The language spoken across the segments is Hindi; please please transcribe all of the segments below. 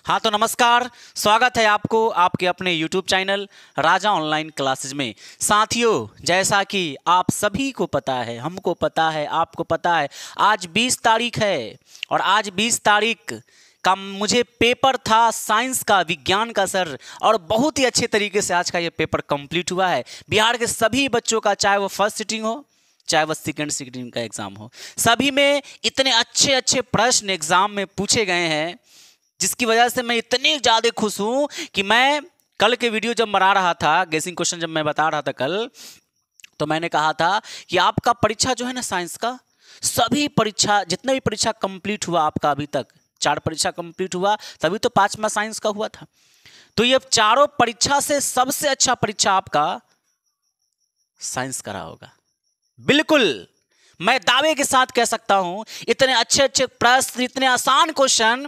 हाँ तो नमस्कार, स्वागत है आपको आपके अपने YouTube चैनल राजा ऑनलाइन क्लासेज में। साथियों, जैसा कि आप सभी को पता है, हमको पता है, आपको पता है, आज 20 तारीख है और आज 20 तारीख का मुझे पेपर था साइंस का, विज्ञान का सर, और बहुत ही अच्छे तरीके से आज का ये पेपर कंप्लीट हुआ है। बिहार के सभी बच्चों का, चाहे वो फर्स्ट सिटिंग हो चाहे वह सेकेंड सिटिंग का एग्जाम हो, सभी में इतने अच्छे अच्छे प्रश्न एग्जाम में पूछे गए हैं, जिसकी वजह से मैं इतनी ज़्यादा खुश हूँ कि मैं कल के वीडियो जब बना रहा था, गेसिंग क्वेश्चन जब मैं बता रहा था कल, तो मैंने कहा था कि आपका परीक्षा जो है ना साइंस का, सभी परीक्षा, जितने भी परीक्षा कंप्लीट हुआ आपका अभी तक, 4 परीक्षा कंप्लीट हुआ, तभी तो 5वां साइंस का हुआ था। तो ये चारों परीक्षा से सबसे अच्छा परीक्षा आपका साइंस का रहा होगा। बिल्कुल, मैं दावे के साथ कह सकता हूं, इतने अच्छे अच्छे प्रश्न, इतने आसान क्वेश्चन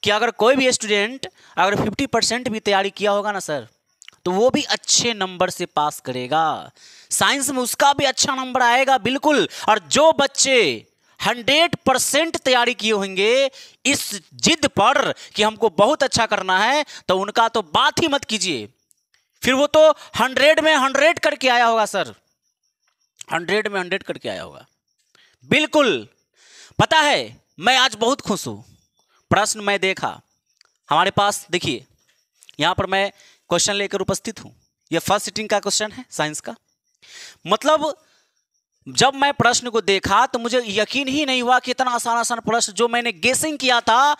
कि अगर कोई भी स्टूडेंट अगर 50% भी तैयारी किया होगा ना सर, तो वो भी अच्छे नंबर से पास करेगा। साइंस में उसका भी अच्छा नंबर आएगा बिल्कुल। और जो बच्चे 100% तैयारी किए होंगे इस जिद पर कि हमको बहुत अच्छा करना है, तो उनका तो बात ही मत कीजिए। फिर वो तो 100 में 100 करके आया होगा सर, 100 में 100 करके आया होगा बिल्कुल। पता है, मैं आज बहुत खुश हूं। प्रश्न मैं देखा हमारे पास, देखिए यहां पर मैं क्वेश्चन लेकर उपस्थित हूं। यह फर्स्ट सिटिंग का क्वेश्चन है साइंस का। मतलब जब मैं प्रश्न को देखा तो मुझे यकीन ही नहीं हुआ कि इतना आसान आसान प्रश्न, जो मैंने गेसिंग किया था।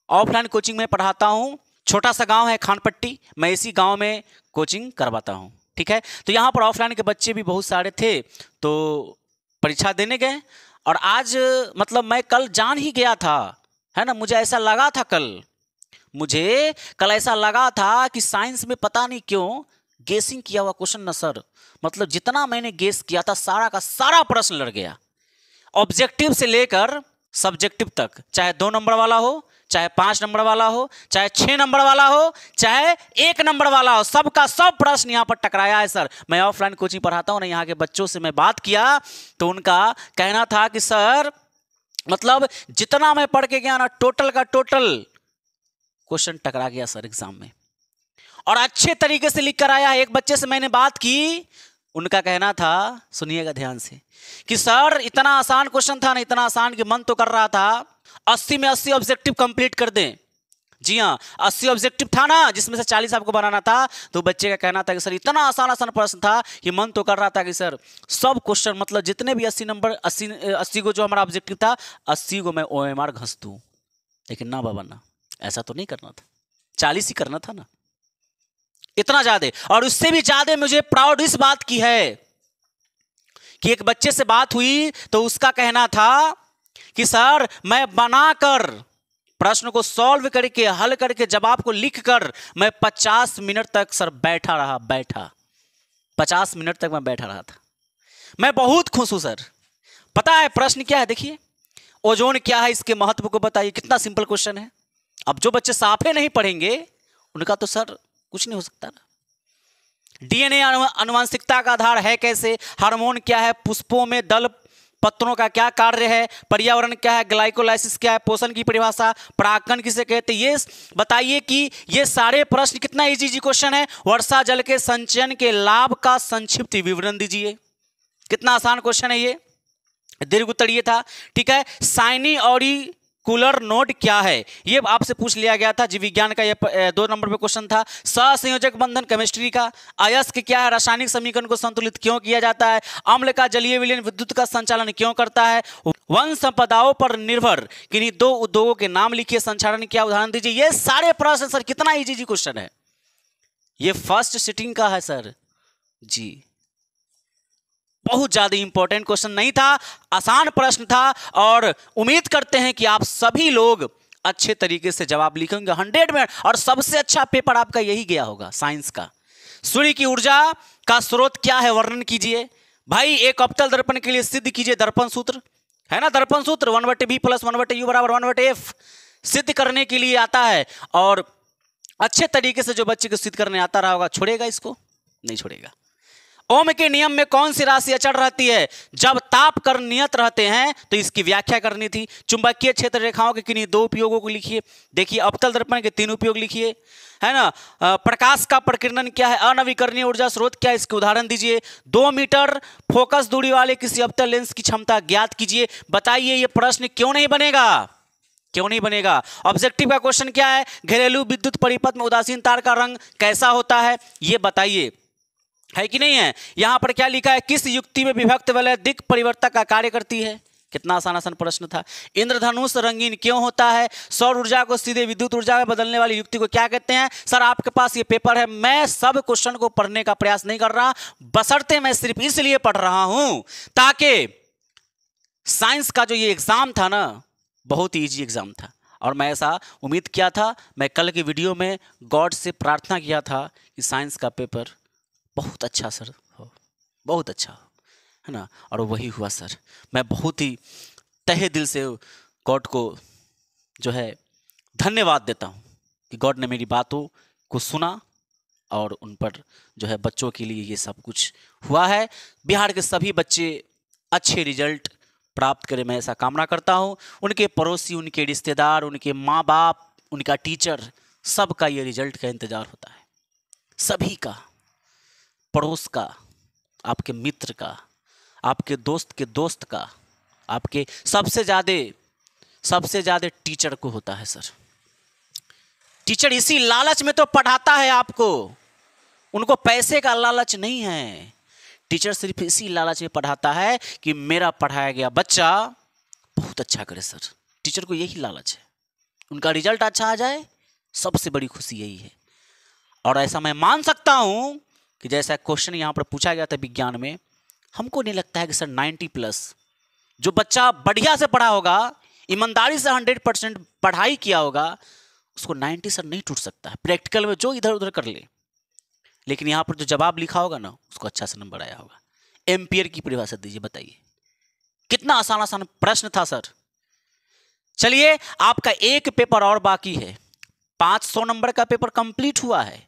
ऑफलाइन कोचिंग में पढ़ाता हूं, छोटा सा गांव है खानपट्टी, मैं इसी गांव में कोचिंग करवाता हूं, ठीक है। तो यहाँ पर ऑफलाइन के बच्चे भी बहुत सारे थे, तो परीक्षा देने गए। और आज मतलब मैं कल जान ही गया था, है ना, मुझे ऐसा लगा था मुझे कल ऐसा लगा था कि साइंस में पता नहीं क्यों गेसिंग किया हुआ क्वेश्चन ना सर, मतलब जितना मैंने गेस किया था सारा का सारा प्रश्न लड़ गया। ऑब्जेक्टिव से लेकर सब्जेक्टिव तक, चाहे 2 नंबर वाला हो, चाहे 5 नंबर वाला हो, चाहे 6 नंबर वाला हो, चाहे 1 नंबर वाला हो, सबका सब प्रश्न यहाँ पर टकराया है सर। मैं ऑफलाइन कोचिंग पढ़ाता हूँ ना, यहाँ के बच्चों से मैं बात किया तो उनका कहना था कि सर मतलब जितना मैं पढ़ के गया ना, टोटल का टोटल क्वेश्चन टकरा गया सर एग्जाम में, और अच्छे तरीके से लिख कर आया है। एक बच्चे से मैंने बात की, उनका कहना था, सुनिएगा ध्यान से, कि सर इतना आसान क्वेश्चन था ना, इतना आसान कि मन तो कर रहा था 80 में 80 ऑब्जेक्टिव कंप्लीट कर दें। जी हाँ, 80 ऑब्जेक्टिव था ना, जिसमें से 40 आपको बनाना था। तो बच्चे का कहना था कि सर इतना आसान आसान प्रश्न था कि मन तो कर रहा था कि सर सब क्वेश्चन, मतलब जितने भी 80 नंबर, 80 को जो हमारा ऑब्जेक्टिव था, 80 को मैं OMR घस दूं। लेकिन ना बाबा ना, ऐसा तो नहीं करना था, 40 ही करना था ना, इतना ज्यादा। और उससे भी ज्यादा मुझे प्राउड इस बात की है कि एक बच्चे से बात हुई तो उसका कहना था कि सर मैं बनाकर प्रश्न को सॉल्व करके, हल करके, जवाब को लिखकर मैं 50 मिनट तक सर बैठा रहा, 50 मिनट तक मैं बैठा रहा था। मैं बहुत खुश हूं सर। पता है प्रश्न क्या है? देखिए, ओजोन क्या है, इसके महत्व को बताइए। कितना सिंपल क्वेश्चन है। अब जो बच्चे साफे नहीं पढ़ेंगे उनका तो सर कुछ नहीं हो सकता ना। DNA आनुवंशिकता का आधार है कैसे, हार्मोन क्या है, पुष्पों में दल पत्रों का क्या कार्य है, पर्यावरण क्या है, ग्लाइकोलाइसिस क्या है, पोषण की परिभाषा, परागकण किसे कहते हैं, ये बताइए। कि ये सारे प्रश्न कितना इजी क्वेश्चन है। वर्षा जल के संचयन के लाभ का संक्षिप्त विवरण दीजिए। कितना आसान क्वेश्चन है ये, दीर्घ उत्तरीय था, ठीक है। साइनी और कूलर नोड क्या है, ये आपसे पूछ लिया गया था। जीव विज्ञान का ये 2 नंबर पे क्वेश्चन था। सहसंयोजक बंधन केमिस्ट्री का। अयस्क क्या है, रासायनिक समीकरण को संतुलित क्यों किया जाता है। अम्ल का जलीय विलयन विद्युत का संचालन क्यों करता है। वन संपदाओं पर निर्भर किन्हीं 2 उद्योगों के नाम लिखिए, संचालन क्या, उदाहरण दीजिए। ये सारे प्रश्न सर कितना इजी क्वेश्चन है। ये फर्स्ट सिटिंग का है सर जी, बहुत ज्यादा इंपॉर्टेंट क्वेश्चन नहीं था, आसान प्रश्न था। और उम्मीद करते हैं कि आप सभी लोग अच्छे तरीके से जवाब लिखेंगे 100 में, और सबसे अच्छा पेपर आपका यही गया होगा साइंस का। सूर्य की ऊर्जा का स्रोत क्या है, वर्णन कीजिए। भाई एक अवतल दर्पण के लिए सिद्ध कीजिए दर्पण सूत्र, है ना, दर्पण सूत्र 1/b + 1/u = 1/f सिद्ध करने के लिए आता है। और अच्छे तरीके से जो बच्चे को सिद्ध करने आता रहा होगा, छोड़ेगा इसको? नहीं छोड़ेगा। ओम के नियम में कौन सी राशि अचल रहती है? जब ताप कण नियत रहते हैं तो इसकी व्याख्या करनी थी। चुंबकीय क्षेत्र रेखाओं के किन्हीं 2 उपयोगों को लिखिए। देखिए, अवतल दर्पण के 3 उपयोग लिखिए, है ना। प्रकाश का प्रकीर्णन क्या है? अनवीकरणीय ऊर्जा स्रोत क्या है? इसके उदाहरण दीजिए। 2 मीटर फोकस दूरी वाले किसी अवतल लेंस की क्षमता ज्ञात कीजिए। बताइए ये प्रश्न क्यों नहीं बनेगा? क्यों नहीं बनेगा? ऑब्जेक्टिव का क्वेश्चन क्या है? घरेलू विद्युत परिपथ में उदासीन तार का रंग कैसा होता है, ये बताइए, है कि नहीं है? यहां पर क्या लिखा है? किस युक्ति में विभक्त वलय दिक् परिवर्तक का कार्य करती है? कितना आसान प्रश्न था। इंद्रधनुष रंगीन क्यों होता है? सौर ऊर्जा को सीधे विद्युत ऊर्जा में बदलने वाली युक्ति को क्या कहते हैं? सर, आपके पास ये पेपर है, मैं सब क्वेश्चन को पढ़ने का प्रयास नहीं कर रहा, बशर्ते मैं सिर्फ इसलिए पढ़ रहा हूं ताकि साइंस का जो ये एग्जाम था ना, बहुत ही ईजी एग्जाम था। और मैं ऐसा उम्मीद किया था, मैं कल की वीडियो में गॉड से प्रार्थना किया था कि साइंस का पेपर बहुत अच्छा सर हो, बहुत अच्छा हो, है ना। और वही हुआ सर। मैं बहुत ही तहे दिल से गॉड को जो है धन्यवाद देता हूँ कि गॉड ने मेरी बातों को सुना और उन पर जो है बच्चों के लिए ये सब कुछ हुआ है। बिहार के सभी बच्चे अच्छे रिजल्ट प्राप्त करें, मैं ऐसा कामना करता हूँ। उनके पड़ोसी, उनके रिश्तेदार, उनके माँ बाप, उनका टीचर, सबका ये रिजल्ट का इंतज़ार होता है, सभी का, पड़ोस का, आपके मित्र का, आपके दोस्त के दोस्त का, आपके सबसे ज़्यादा टीचर को होता है सर। टीचर इसी लालच में तो पढ़ाता है आपको, उनको पैसे का लालच नहीं है। टीचर सिर्फ इसी लालच में पढ़ाता है कि मेरा पढ़ाया गया बच्चा बहुत अच्छा करे सर। टीचर को यही लालच है, उनका रिजल्ट अच्छा आ जाए, सबसे बड़ी खुशी यही है। और ऐसा मैं मान सकता हूं कि जैसा क्वेश्चन यहां पर पूछा गया था विज्ञान में, हमको नहीं लगता है कि सर 90+ जो बच्चा बढ़िया से पढ़ा होगा, ईमानदारी से 100% पढ़ाई किया होगा, उसको 90 सर नहीं टूट सकता है प्रैक्टिकल में, जो इधर उधर कर ले। लेकिन यहाँ पर जो जवाब लिखा होगा ना, उसको अच्छा से नंबर आया होगा। एम्पियर की परिभाषा दीजिए, बताइए। कितना आसान प्रश्न था सर। चलिए, आपका एक पेपर और बाकी है, 500 नंबर का पेपर कंप्लीट हुआ है।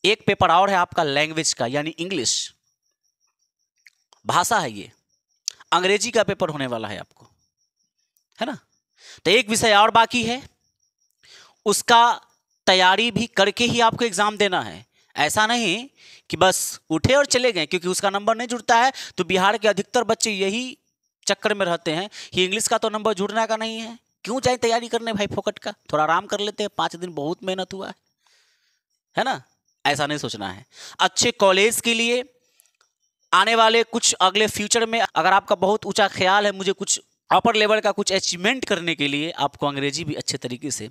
एक पेपर और है आपका लैंग्वेज का, यानी इंग्लिश भाषा है, ये अंग्रेजी का पेपर होने वाला है आपको, है ना। तो एक विषय और बाकी है, उसका तैयारी भी करके ही आपको एग्जाम देना है। ऐसा नहीं कि बस उठे और चले गए, क्योंकि उसका नंबर नहीं जुड़ता है। तो बिहार के अधिकतर बच्चे यही चक्कर में रहते हैं कि इंग्लिश का तो नंबर जुड़ने का नहीं है, क्यों जाए तैयारी करने भाई फोकट का, थोड़ा आराम कर लेते हैं, 5 दिन बहुत मेहनत हुआ है ना। ऐसा नहीं सोचना है। अच्छे कॉलेज के लिए आने वाले कुछ अगले फ्यूचर में अगर आपका बहुत ऊंचा ख्याल है, मुझे कुछ अपर लेवल का कुछ अचीवमेंट करने के लिए, आपको अंग्रेजी भी अच्छे तरीके से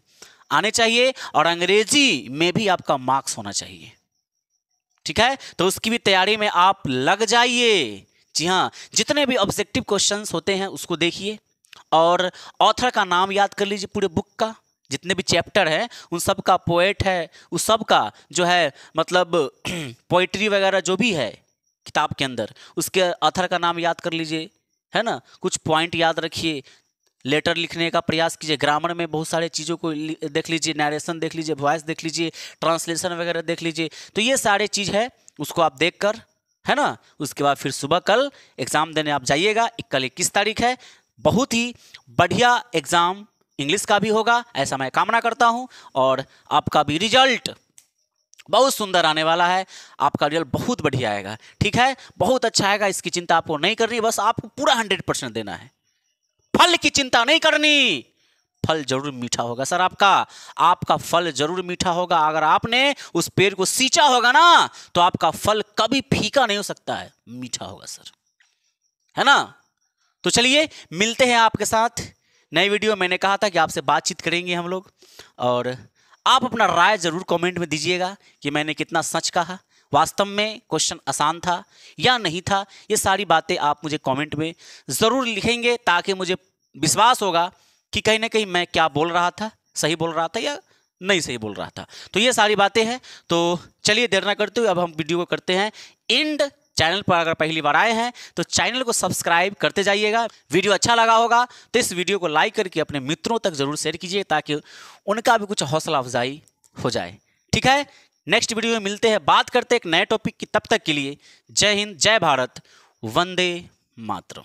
आने चाहिए और अंग्रेजी में भी आपका मार्क्स होना चाहिए, ठीक है। तो उसकी भी तैयारी में आप लग जाइए। जी हाँ, जितने भी ऑब्जेक्टिव क्वेश्चंस होते हैं उसको देखिए और ऑथर का नाम याद कर लीजिए, पूरे बुक का जितने भी चैप्टर है उन सब का, पोएट है उस सब का जो है मतलब पोइट्री वगैरह जो भी है किताब के अंदर, उसके ऑथर का नाम याद कर लीजिए, है ना। कुछ पॉइंट याद रखिए, लेटर लिखने का प्रयास कीजिए, ग्रामर में बहुत सारे चीज़ों को देख लीजिए, नरेशन देख लीजिए, वॉइस देख लीजिए, ट्रांसलेशन वगैरह देख लीजिए। तो ये सारे चीज़ है, उसको आप देख कर, है ना, उसके बाद फिर सुबह कल एग्ज़ाम देने आप जाइएगा। कल 21 तारीख है, बहुत ही बढ़िया एग्ज़ाम इंग्लिश का भी होगा, ऐसा मैं कामना करता हूँ। और आपका भी रिजल्ट बहुत सुंदर आने वाला है, आपका रिजल्ट बहुत बढ़िया आएगा, ठीक है, बहुत अच्छा आएगा, इसकी चिंता आपको नहीं करनी, बस आपको पूरा 100% देना है। फल की चिंता नहीं करनी, फल जरूर मीठा होगा सर। आपका फल जरूर मीठा होगा। अगर आपने उस पेड़ को सींचा होगा ना, तो आपका फल कभी फीका नहीं हो सकता है, मीठा होगा सर, है ना। तो चलिए मिलते हैं आपके साथ नई वीडियो। मैंने कहा था कि आपसे बातचीत करेंगे हम लोग, और आप अपना राय जरूर कमेंट में दीजिएगा कि मैंने कितना सच कहा, वास्तव में क्वेश्चन आसान था या नहीं था। ये सारी बातें आप मुझे कमेंट में ज़रूर लिखेंगे, ताकि मुझे विश्वास होगा कि कहीं ना कहीं मैं क्या बोल रहा था, सही बोल रहा था या नहीं सही बोल रहा था। तो ये सारी बातें हैं। तो चलिए देर ना करते हुए अब हम वीडियो को करते हैं एंड। चैनल पर अगर पहली बार आए हैं तो चैनल को सब्सक्राइब करते जाइएगा। वीडियो अच्छा लगा होगा तो इस वीडियो को लाइक करके अपने मित्रों तक जरूर शेयर कीजिए, ताकि उनका भी कुछ हौसला अफजाई हो जाए, ठीक है। नेक्स्ट वीडियो में मिलते हैं, बात करते हैं एक नए टॉपिक की। तब तक के लिए जय हिंद, जय भारत, वंदे मातरम।